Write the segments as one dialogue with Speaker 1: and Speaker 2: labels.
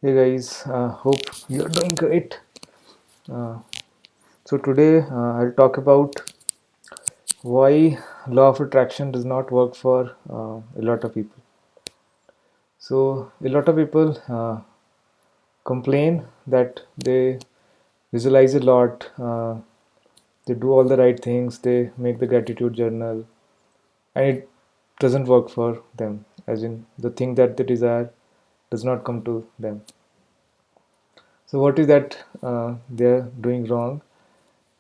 Speaker 1: Hey guys, hope you're doing great. Uh, so today I'll talk about why law of attraction does not work for a lot of people. So a lot of people complain that they visualize a lot, they do all the right things, they make the gratitude journal, and it doesn't work for them. As in, the thing that they desire does not come to them. So what is that they're doing wrong?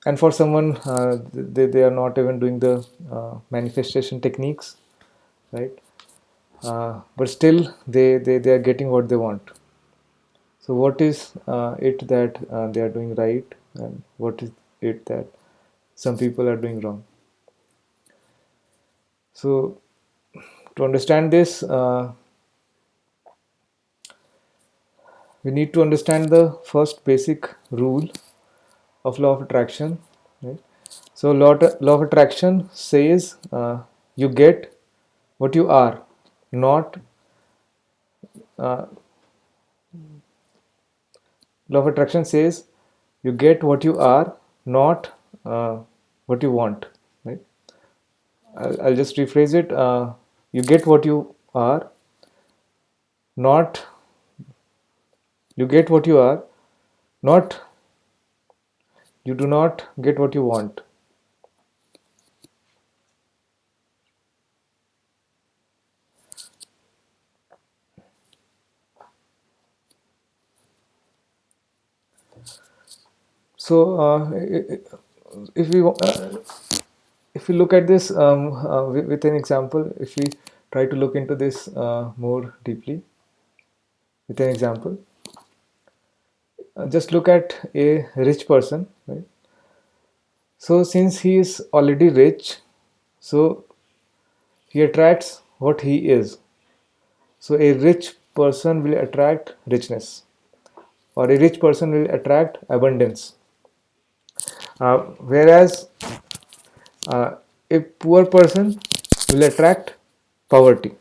Speaker 1: And for someone they are not even doing the manifestation techniques, right? But still they are getting what they want. So what is it that they are doing right, and what is it that some people are doing wrong? So to understand this, we need to understand the first basic rule of law of attraction, right? So law of attraction says you get what you are, not uh, law of attraction says you get what you are, not what you want. Right? I'll just rephrase it. You get what you are, not you get what you are, not you do not get what you want. So if we if we look at this with an example, if we try to look into this more deeply with an example, just look at a rich person, right? So since he is already rich, so he attracts what he is. So a rich person will attract richness, or a rich person will attract abundance. Whereas a poor person will attract poverty.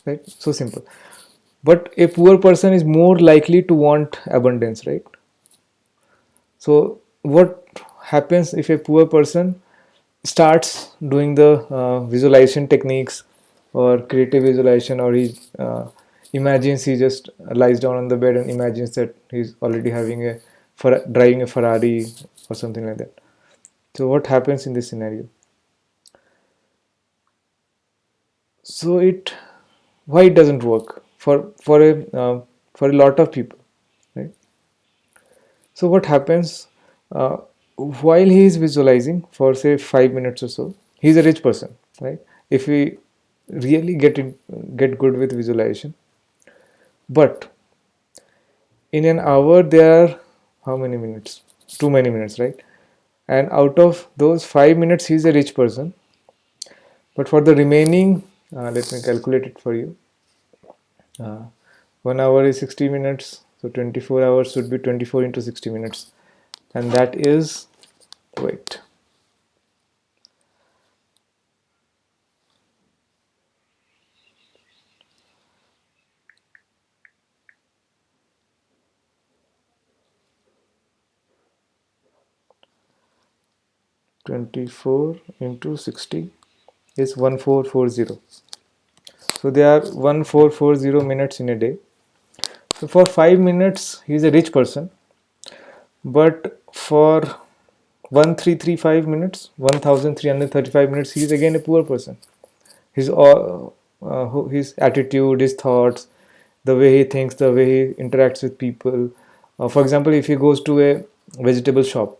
Speaker 1: Right? So simple. But a poor person is more likely to want abundance, right? So what happens if a poor person starts doing the visualization techniques or creative visualization, or he imagines, he just lies down on the bed and imagines that he's already having driving a Ferrari or something like that. So what happens in this scenario? So it why it doesn't work for a lot of people, right? So what happens uh, while he is visualizing for say 5 minutes or so? He's a rich person, right? If we really get good with visualization, but in an hour there are how many minutes? Too many minutes, right? And out of those 5 minutes, he's a rich person. But for the remaining, let me calculate it for you. Uh, 1 hour is 60 minutes, so 24 hours should be 24 into 60 minutes, and that is wait 24 into 60 is 1440. So there are 1440 minutes in a day. So for 5 minutes he is a rich person, but for 1335 minutes, 1335 minutes, he is again a poor person. His attitude, his thoughts, the way he thinks, the way he interacts with people. For example, if he goes to a vegetable shop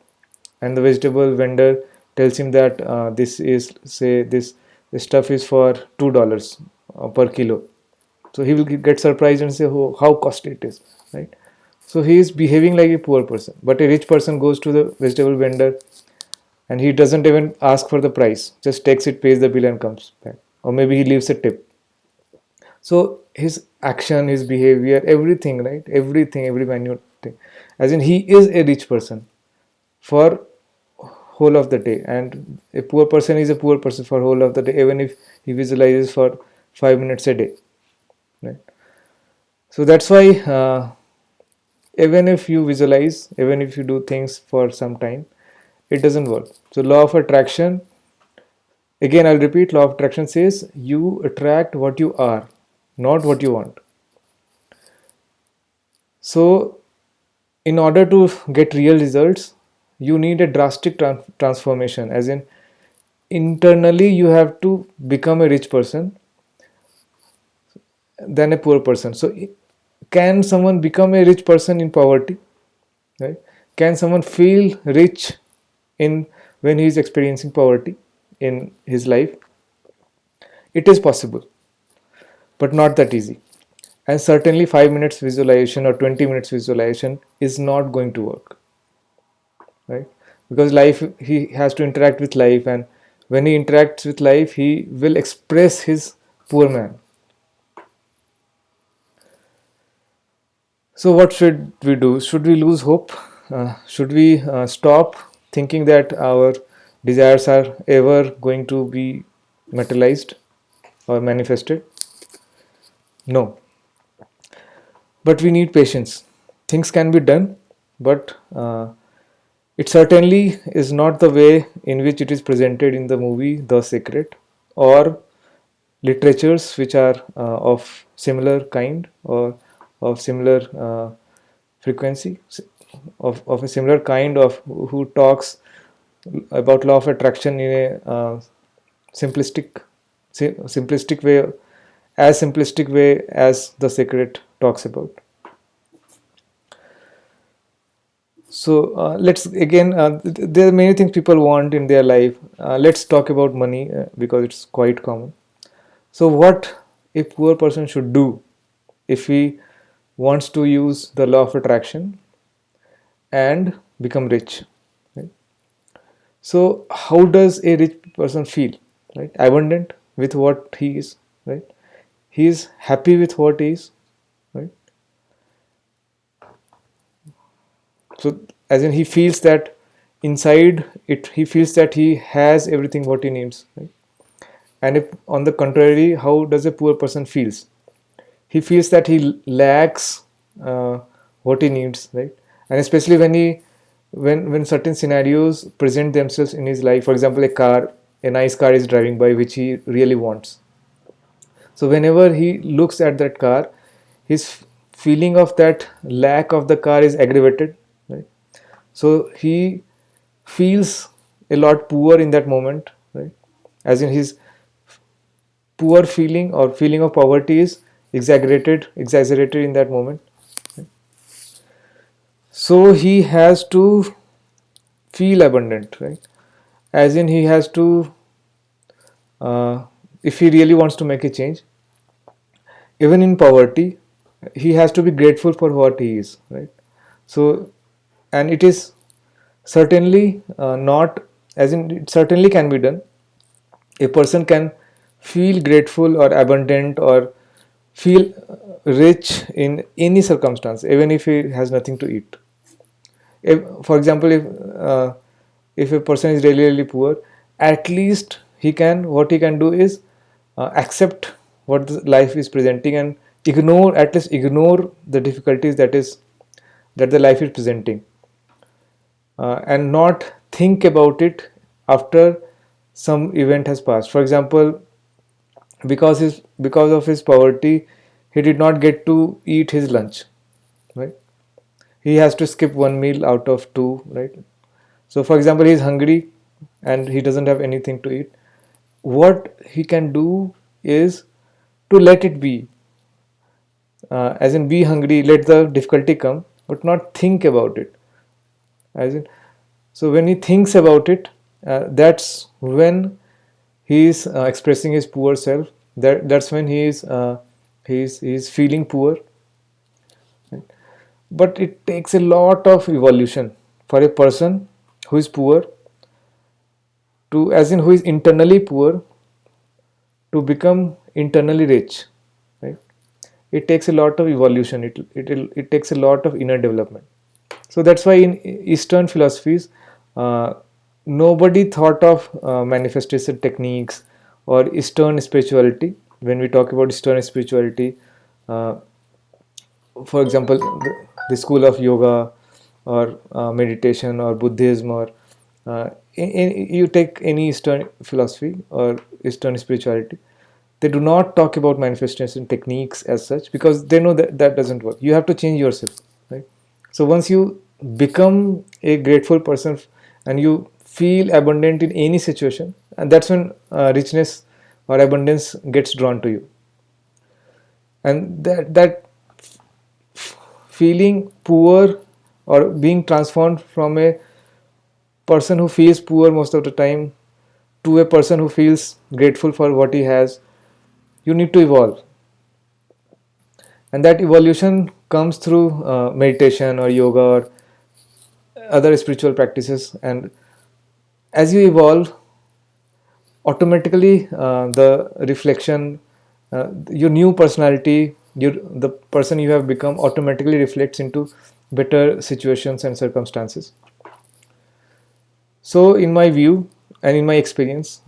Speaker 1: and the vegetable vendor tells him that this is say this stuff is for $2 per kilo, so he will get surprised and say, oh, how costly it is, right? So he is behaving like a poor person. But a rich person goes to the vegetable vendor and he doesn't even ask for the price, just takes it, pays the bill, and comes back. Or maybe he leaves a tip. So his action, his behavior, everything, right? Everything, every minute thing. As in, he is a rich person for whole of the day, and a poor person is a poor person for whole of the day, even if he visualizes for 5 minutes a day, right? So that's why even if you visualize, even if you do things for some time, it doesn't work. So law of attraction, again I'll repeat, law of attraction says you attract what you are, not what you want. So in order to get real results, you need a drastic transformation, as in internally you have to become a rich person than a poor person. So can someone become a rich person in poverty, right? Can someone feel rich in when he is experiencing poverty in his life? It is possible, but not that easy. And certainly 5 minutes visualization or 20 minutes visualization is not going to work, right? Because life, he has to interact with life, and when he interacts with life he will express his poor man. So what should we do? Should we lose hope? Should we stop thinking that our desires are ever going to be materialized or manifested? No, but we need patience. Things can be done, but it certainly is not the way in which it is presented in the movie The Secret, or literatures which are of similar kind or of similar frequency, of a similar kind, of who talks about law of attraction in a simplistic simplistic way, as simplistic way as The Secret talks about. So let's again, there are many things people want in their life. Let's talk about money because it's quite common. So what a poor person should do if he wants to use the law of attraction and become rich, right? So how does a rich person feel, right? Abundant with what he is, right? He is happy with what he is, right? So as in he feels that inside it, he feels that he has everything what he needs, right? And if on the contrary, how does a poor person feels? He feels that he lacks what he needs, right? And especially when when certain scenarios present themselves in his life, for example a nice car is driving by which he really wants. So whenever he looks at that car, his feeling of that lack of the car is aggravated, right? So he feels a lot poor in that moment, right? As in his poor feeling or feeling of poverty is exaggerated in that moment. So he has to feel abundant, right? As in he has to, if he really wants to make a change, even in poverty, he has to be grateful for what he is, right? So, and it is certainly not, as in it certainly can be done. A person can feel grateful or abundant or feel rich in any circumstance, even if he has nothing to eat. If, for example, if a person is really poor, at least he can, what he can do is accept what the life is presenting and ignore, at least ignore the difficulties that the life is presenting, and not think about it after some event has passed. For example, because of his poverty, he did not get to eat his lunch, right? He has to skip one meal out of two, right? So for example, he is hungry and he doesn't have anything to eat. What he can do is to let it be, as in be hungry, let the difficulty come, but not think about it. As in, so when he thinks about it, that's when he is expressing his poor self. That's when he is feeling poor. Right? But it takes a lot of evolution for a person who is poor to, as in who is internally poor, to become internally rich, right? It takes a lot of evolution. It takes a lot of inner development. So that's why in Eastern philosophies, uh, nobody thought of manifestation techniques or Eastern spirituality. When we talk about Eastern spirituality, uh, for example, the school of yoga or meditation or Buddhism or you take any Eastern philosophy or Eastern spirituality, they do not talk about manifestation techniques as such because they know that that doesn't work. You have to change yourself, right? So once you become a grateful person and you feel abundant in any situation, and that's when richness or abundance gets drawn to you. And that feeling poor or being transformed from a person who feels poor most of the time to a person who feels grateful for what he has, you need to evolve. And that evolution comes through meditation or yoga or other spiritual practices. And as you evolve, automatically the reflection, your new personality, the person you have become automatically reflects into better situations and circumstances. So in my view and in my experience,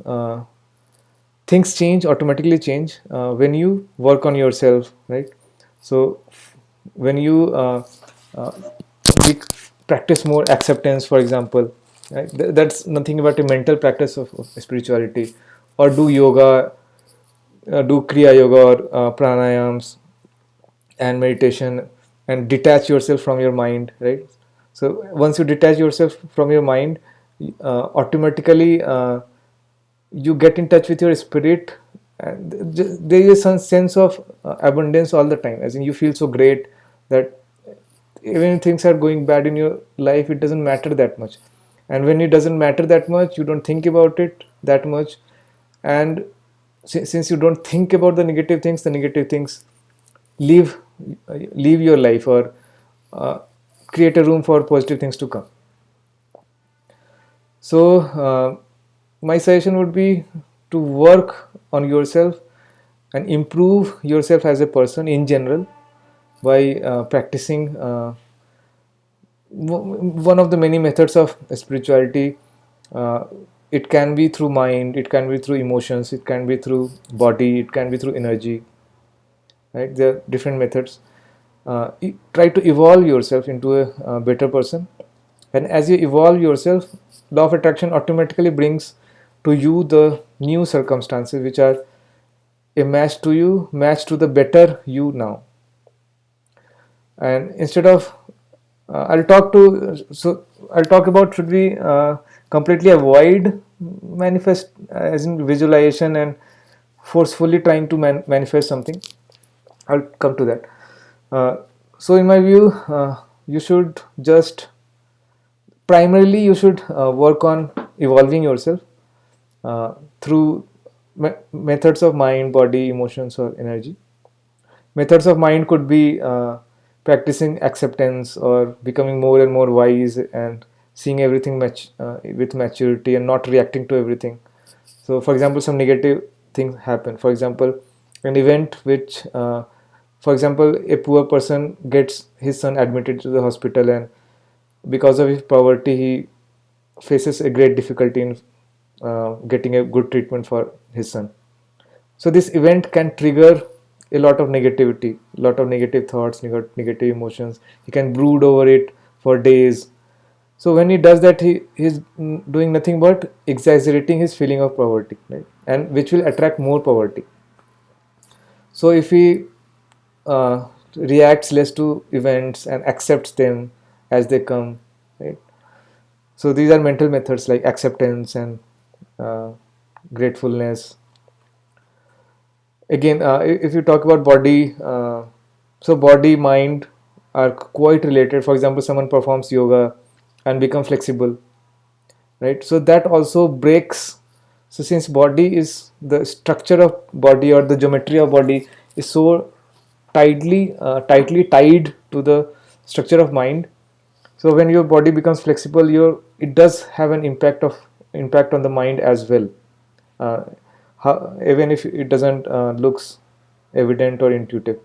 Speaker 1: things change, automatically change when you work on yourself, right? So when you uh, we practice more acceptance, for example, right? That's nothing but a mental practice of spirituality. Or do yoga, do kriya yoga or pranayams and meditation, and detach yourself from your mind, right? So once you detach yourself from your mind, automatically you get in touch with your spirit, and there is some sense of abundance all the time, as in you feel so great that even if things are going bad in your life, it doesn't matter that much. And when it doesn't matter that much, you don't think about it that much. And since you don't think about the negative things leave leave your life, or uh, create a room for positive things to come. So my suggestion would be to work on yourself and improve yourself as a person in general by practicing one of the many methods of spirituality. uh, it can be through mind, it can be through emotions, it can be through body, it can be through energy, right? There are different methods. Try to evolve yourself into a better person, and as you evolve yourself, law of attraction automatically brings to you the new circumstances which are a match to you, match to the better you now. And instead of I'll talk about, should we completely avoid manifest, as in visualization and forcefully trying to manifest something. I'll come to that. uh, so in my view, you should just primarily you should work on evolving yourself through methods of mind, body, emotions, or energy. Methods of mind could be practicing acceptance or becoming more and more wise and seeing everything with maturity and not reacting to everything. So, for example, some negative things happen. For example, an event which, for example, a poor person gets his son admitted to the hospital, and because of his poverty, he faces a great difficulty in getting a good treatment for his son. So this event can trigger a lot of negativity, a lot of negative thoughts, negative emotions. He can brood over it for days. So when he does that, he's doing nothing but exaggerating his feeling of poverty, right? And which will attract more poverty. So if he reacts less to events and accepts them as they come, right? So these are mental methods like acceptance and uh, gratefulness. Again, if you talk about body, so body mind are quite related. For example, someone performs yoga and become flexible, right? So that also breaks. So since body is the structure of body, or the geometry of body is so tightly tied to the structure of mind. So when your body becomes flexible, your it does have an impact on the mind as well. uh, Even if it doesn't looks evident or intuitive.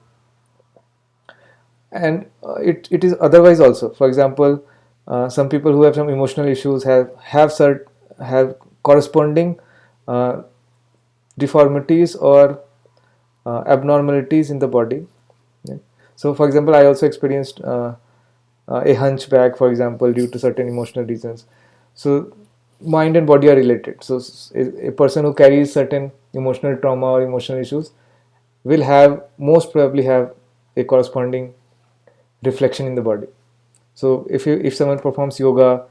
Speaker 1: And it is otherwise also. For example, some people who have some emotional issues have corresponding uh, deformities or abnormalities in the body. Yeah. So for example, I also experienced a hunchback, for example, due to certain emotional reasons. So mind and body are related. So a person who carries certain emotional trauma or emotional issues will have, most probably have, a corresponding reflection in the body. So if someone performs yoga,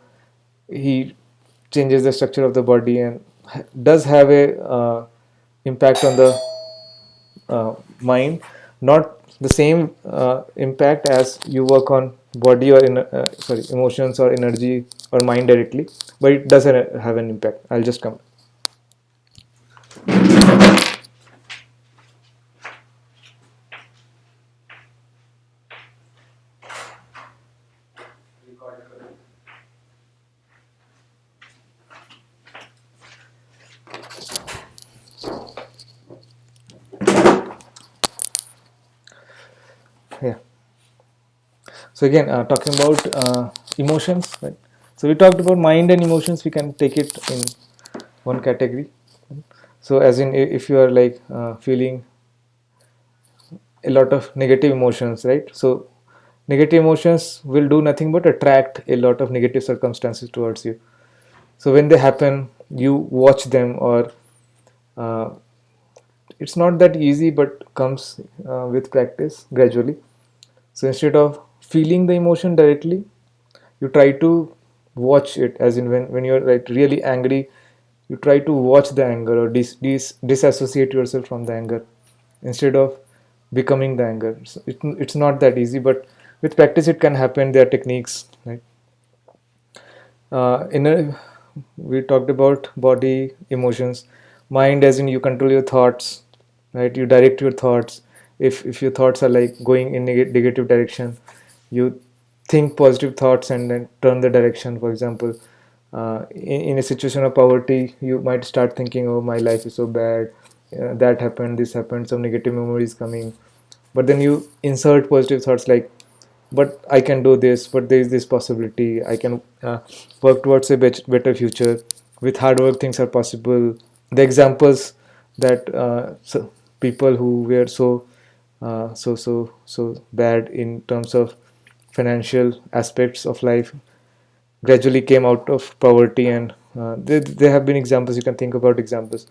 Speaker 1: he changes the structure of the body and does have a impact on the mind. Not the same impact as you work on body or sorry, emotions or energy or mind directly, but it does have an impact. I'll just come. Yeah. So again, talking about emotions, right? So we talked about mind and emotions. We can take it in one category. So as in, if you are like feeling a lot of negative emotions, right? So negative emotions will do nothing but attract a lot of negative circumstances towards you. So when they happen, you watch them, or uh, it's not that easy, but comes with practice gradually. So instead of feeling the emotion directly, you try to watch it. As in, when you're like really angry, you try to watch the anger, or disassociate yourself from the anger instead of becoming the anger. So it's not that easy, but with practice it can happen. There are techniques, right? Inner, we talked about body, emotions, mind, as in you control your thoughts, right? You direct your thoughts. If your thoughts are like going in negative direction, you think positive thoughts and then turn the direction. For example, in a situation of poverty, you might start thinking, oh, my life is so bad, that happened, this happened, some negative memories coming. But then you insert positive thoughts like, but I can do this, but there is this possibility, I can work towards a better future. With hard work things are possible. The examples that so people who were so bad in terms of financial aspects of life gradually came out of poverty, and there have been examples. You can think about examples.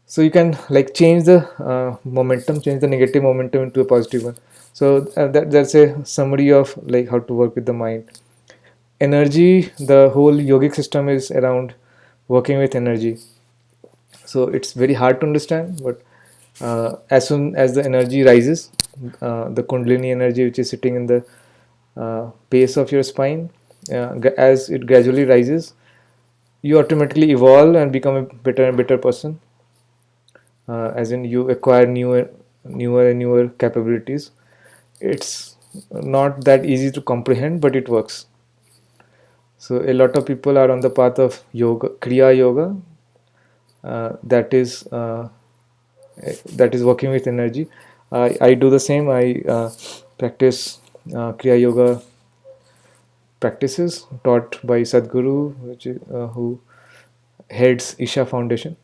Speaker 1: So you can like change the momentum, change the negative momentum into a positive one. So that's a summary of like how to work with the mind. Energy, the whole yogic system is around working with energy. So it's very hard to understand, but as soon as the energy rises, the kundalini energy, which is sitting in the base of your spine, as it gradually rises, you automatically evolve and become a better and better person. As in, you acquire newer and newer capabilities. It's not that easy to comprehend, but it works. So a lot of people are on the path of yoga, kriya yoga, that is working with energy. I do the same. I practice kriya yoga practices taught by Sadhguru, who heads Isha Foundation.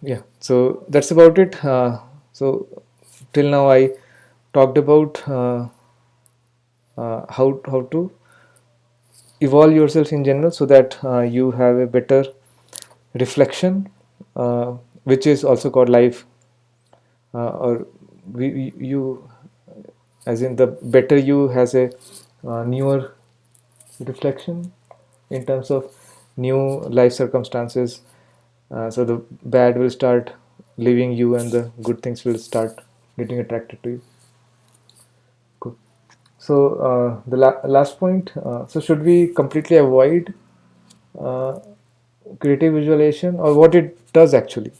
Speaker 1: Yeah, so that's about it. So till now I talked about how to evolve yourself in general, so that you have a better reflection, which is also called life, or you, as in the better you has a newer reflection in terms of new life circumstances. So the bad will start leaving you, and the good things will start getting attracted to you. Cool. So the last point. So should we completely avoid uh, creative visualization, or what it does actually?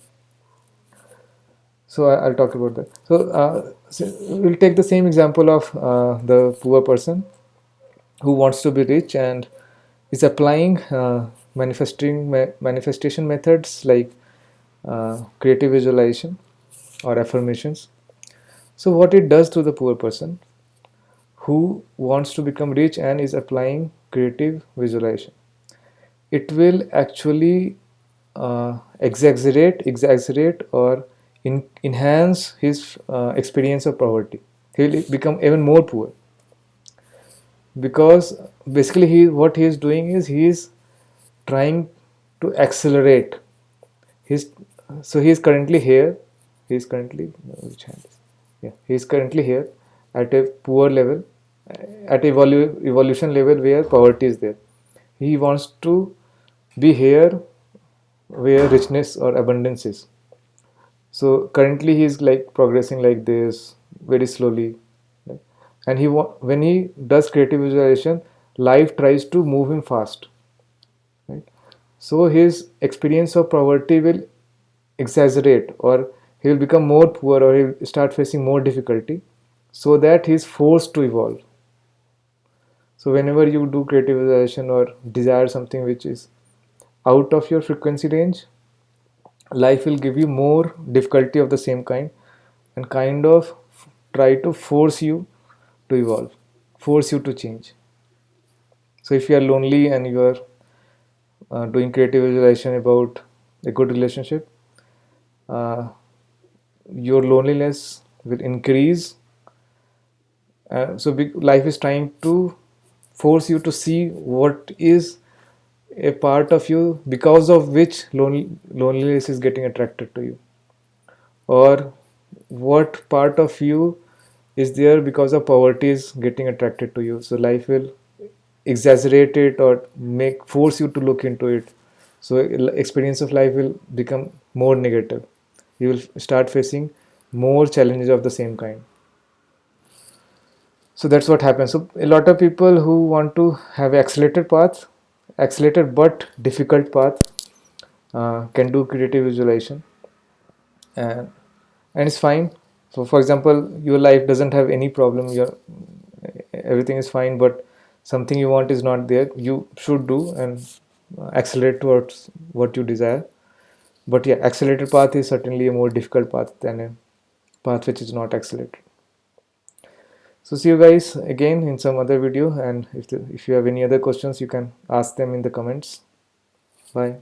Speaker 1: So I'll talk about that. So we'll take the same example of the poor person who wants to be rich and is applying manifestation methods like creative visualization or affirmations. So what it does to the poor person who wants to become rich and is applying creative visualization, it will actually exaggerate or enhance his experience of poverty. He will become even more poor, because basically what he is doing is he is trying to accelerate his. So he is currently here. He is currently, which hand is, yeah, he is currently here at a poor level, at evolution level where poverty is there. He wants to be here where richness or abundance is. So currently he is like progressing like this very slowly, right? And when he does creative visualization, life tries to move him fast, right? So his experience of poverty will exaggerate, or he will become more poor, or he will start facing more difficulty, so that he is forced to evolve. So whenever you do creative visualization or desire something which is out of your frequency range, life will give you more difficulty of the same kind, and kind of try to force you to evolve, force you to change. So if you are lonely and you are doing creative visualization about a good relationship, uh, your loneliness will increase. Life is trying to force you to see what is a part of you because of which loneliness is getting attracted to you, or what part of you is there because of poverty is getting attracted to you. So life will exaggerate it or make force you to look into it. So experience of life will become more negative. You will start facing more challenges of the same kind. So that's what happens. So a lot of people who want to have accelerated path, accelerated but difficult path, can do creative visualization, and it's fine. So for example, your life doesn't have any problem, your everything is fine, but something you want is not there, you should do and accelerate towards what you desire. But yeah, accelerated path is certainly a more difficult path than a path which is not accelerated. So see you guys again in some other video, and if you have any other questions, you can ask them in the comments. Bye.